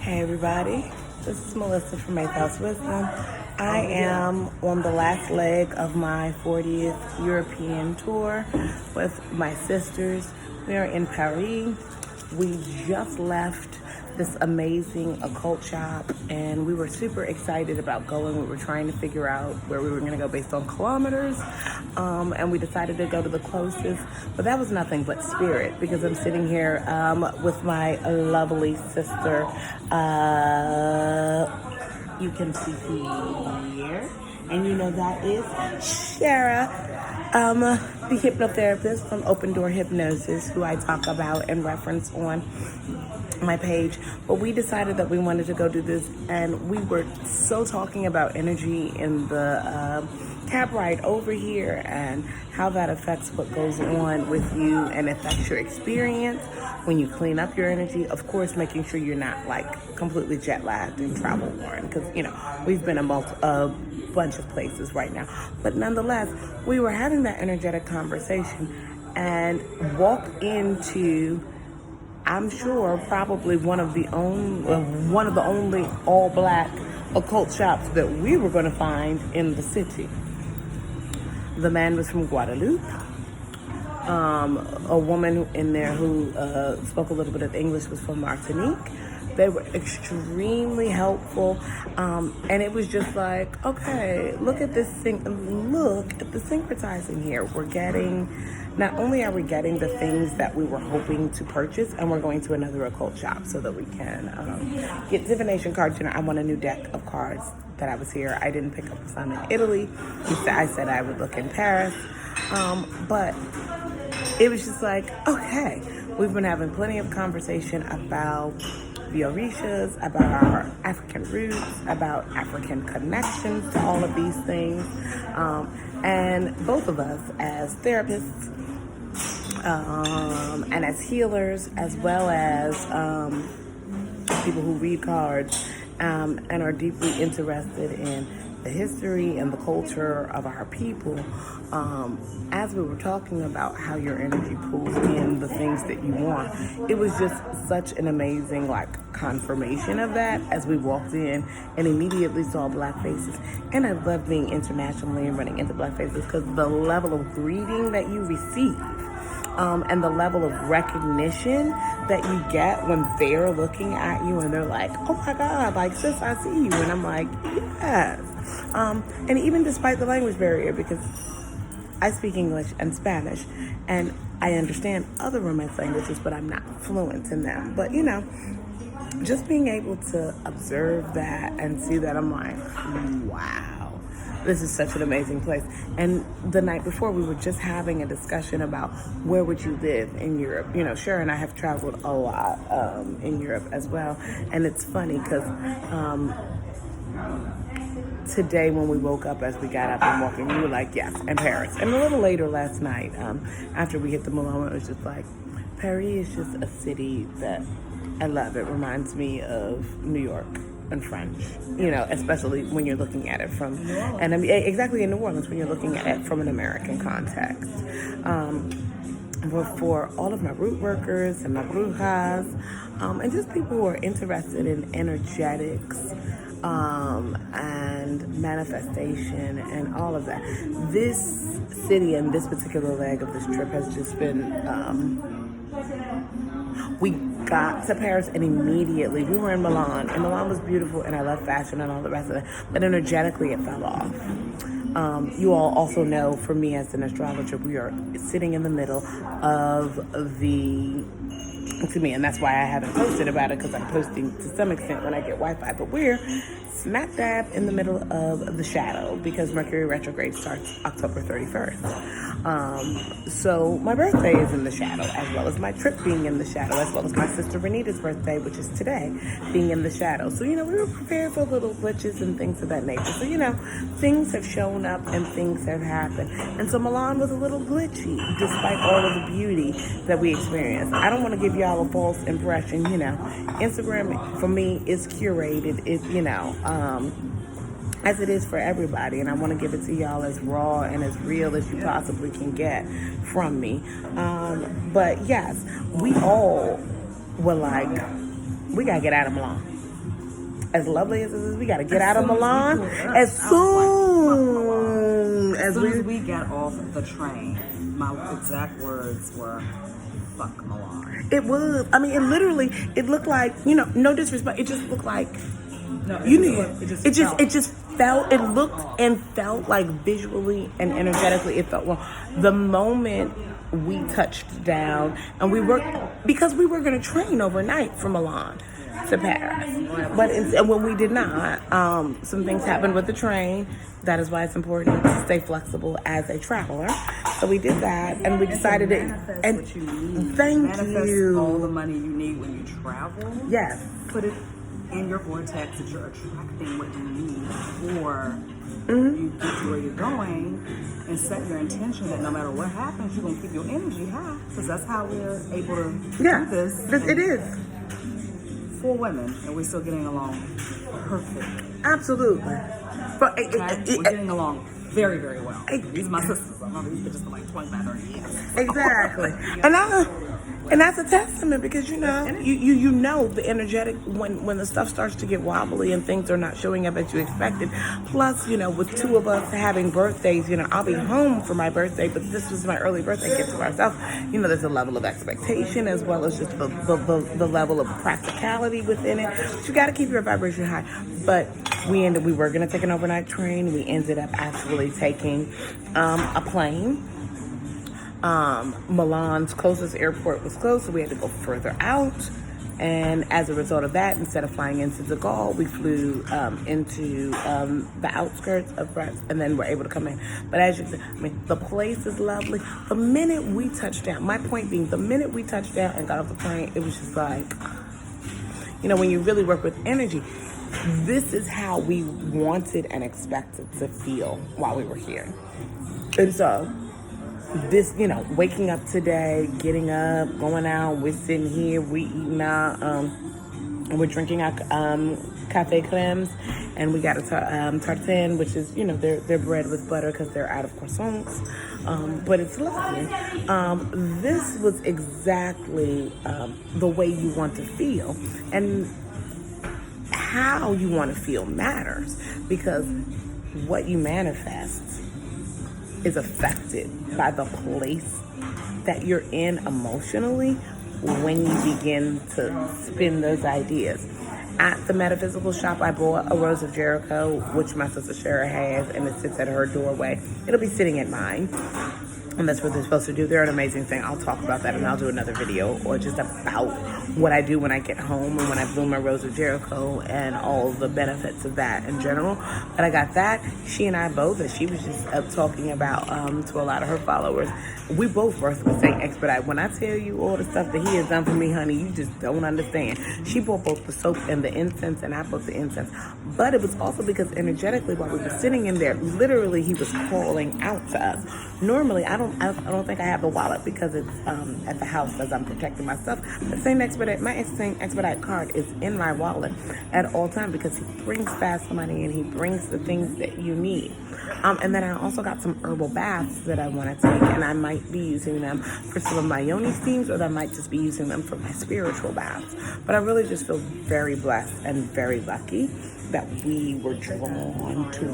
Hey everybody, this is Melissa from 8th House Wisdom. I am on the last leg of my 40th European tour with my sisters. We are in Paris. We just left this amazing occult shop and we were super excited about going. We were trying to figure out where we were going to go based on kilometers, and we decided to go to the closest, but that was nothing but spirit because I'm sitting here with my lovely sister. You can see here, and you know that is Shara, the hypnotherapist from Open Door Hypnosis, who I talk about and reference on my page. But we decided that we wanted to go do this, and we were so talking about energy in the cab ride over here and how that affects what goes on with you and affects your experience when you clean up your energy. Of course, making sure you're not like completely jet lagged and travel worn, because we've been a bunch of places right now. But nonetheless, we were having that energetic conversation and walked into, I'm sure, probably one of the only all-black occult shops that we were going to find in the city. The man was from Guadeloupe. A woman in there who spoke a little bit of English was from Martinique. They were extremely helpful, and it was just like, okay, look at the syncretizing here. Not only are we getting the things that we were hoping to purchase, and we're going to another occult shop so that we can get divination cards. I want a new deck of cards that I was here. I didn't pick up some in Italy. I said I would look in Paris, but it was just like, okay, we've been having plenty of conversation about the Orishas, about our African roots, about African connections to all of these things, and both of us as therapists and as healers, as well as people who read cards and are deeply interested in the history and the culture of our people. As we were talking about how your energy pulls in the things that you want, it was just such an amazing confirmation of that as we walked in and immediately saw black faces. And I love being internationally and running into black faces because the level of greeting that you receive, and the level of recognition that you get when they're looking at you and they're like, oh my God, sis, I see you. And I'm like, yes. And even despite the language barrier, because I speak English and Spanish, and I understand other Romance languages, but I'm not fluent in them. But, just being able to observe that and see that, I'm like, wow. This is such an amazing place. And the night before, we were just having a discussion about where would you live in Europe. Cher and I have traveled a lot in Europe as well. And it's funny because today when we woke up, as we got up and walking, we were like, yes, and Paris. And a little later last night, after we hit the moment, it was just like, Paris is just a city that I love. It reminds me of New York and French, especially when you're looking at it from, and exactly in New Orleans, when you're looking at it from an American context. But for all of my root workers and my brujas, and just people who are interested in energetics, and manifestation and all of that, this city and this particular leg of this trip has just been, we got to Paris and immediately we were in Milan, and Milan was beautiful and I love fashion and all the rest of it, but energetically it fell off. You all also know, for me as an astrologer, we are sitting in the middle of and that's why I haven't posted about it, because I'm posting to some extent when I get Wi-Fi, but we're smack dab in the middle of the shadow because Mercury retrograde starts October 31st. So my birthday is in the shadow, as well as my trip being in the shadow, as well as my sister Renita's birthday, which is today, being in the shadow. So, we were prepared for little glitches and things of that nature. So, things have shown up and things have happened. And so Milan was a little glitchy, despite all of the beauty that we experienced. I don't want to give y'all a false impression, Instagram for me is curated, as it is for everybody, and I want to give it to y'all as raw and as real as you possibly can get from me. But yes, we all were like, we gotta get out of Milan. as lovely as this is, we got to get out of Milan as soon as we got off the train. My exact words were, "Fuck Milan." It was. I mean, it looked like, no disrespect. It just looked like, it just felt, it looked and felt like visually and energetically, it felt wrong. The moment we touched down, and because we were going to train overnight from Milan to Paris, but when we did not, some things happened with the train. That is why it's important to stay flexible as a traveler. So we did that, and we decided to. And what you need. Manifest all the money you need when you travel. Yes. Put it in your vortex that you're attracting what you need before you get to where you're going, and set your intention that no matter what happens, you're going to keep your energy high, because that's how we're able to do this. It is. 4 women, and we're still getting along perfect. Absolutely. But we're getting along very, very well. These are my sisters. I know these bitches for like 25, 30 years. Exactly. And that's a testament, because you know the energetic when the stuff starts to get wobbly and things are not showing up as you expected. Plus, with 2 of us having birthdays, I'll be home for my birthday, but this was my early birthday gift to ourselves. There's a level of expectation as well as just the level of practicality within it. But you got to keep your vibration high. But we were going to take an overnight train. We ended up actually taking a plane. Milan's closest airport was closed, so we had to go further out. And as a result of that, instead of flying into the Gaulle, we flew into the outskirts of France, and then we're able to come in. But as you said, the place is lovely. The minute we touched down, my point being, the minute we touched down and got off the plane, it was just like, when you really work with energy, this is how we wanted and expected to feel while we were here. And so, this, waking up today, getting up, going out, we're sitting here, we eating our, we're drinking our cafe cremes, and we got a tartine, which is, they're bread with butter because they're out of croissants, but it's lovely. This was exactly the way you want to feel, and how you want to feel matters, because what you manifest is affected by the place that you're in emotionally when you begin to spin those ideas. At the metaphysical shop, I bought a Rose of Jericho, which my sister Shara has, and it sits at her doorway. It'll be sitting at mine. And that's what they're supposed to do. They're an amazing thing. I'll talk about that, and I'll do another video or just about what I do when I get home and when I bloom my Rose of Jericho and all the benefits of that in general. But I got that. She and I both, as she was just talking about to a lot of her followers, we both birthed with Saint Expedite. When I tell you all the stuff that he has done for me, honey, you just don't understand. She bought both the soap and the incense, and I bought the incense. But it was also because energetically, while we were sitting in there, literally he was calling out to us. Normally, I don't think I have the wallet because it's at the house as I'm protecting myself. But my Saint Expedite card is in my wallet at all times, because he brings fast money and he brings the things that you need. And then I also got some herbal baths that I want to take, and I might be using them for some of my yoni steams, or I might just be using them for my spiritual baths. But I really just feel very blessed and very lucky that we were drawn to.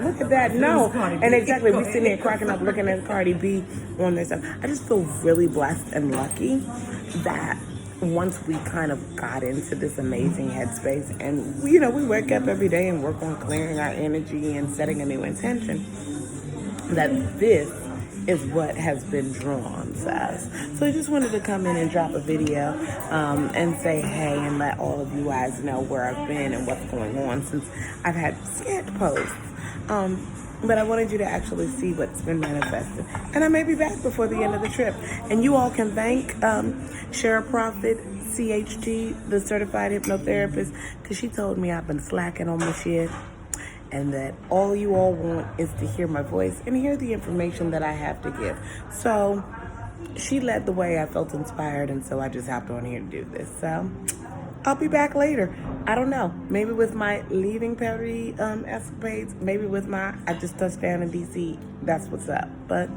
Look at that. No. And exactly, we're sitting there cracking up looking at Cardi B on this stuff. I just feel really blessed and lucky that once we kind of got into this amazing headspace, and we wake up every day and work on clearing our energy and setting a new intention, that this is what has been drawn to us. So I just wanted to come in and drop a video and say hey, and let all of you guys know where I've been and what's going on, since I've had scant posts. But I wanted you to actually see what's been manifested. And I may be back before the end of the trip. And you all can thank Shara Prophet, CHT, the certified hypnotherapist, because she told me I've been slacking on my shit, and that all you all want is to hear my voice and hear the information that I have to give. So she led the way. I felt inspired, and so I just hopped on here to do this. So I'll be back later. I don't know. Maybe with my leaving Paris escapades. Maybe with my I just touched down in DC. That's what's up. But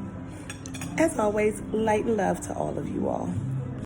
as always, light and love to all of you all.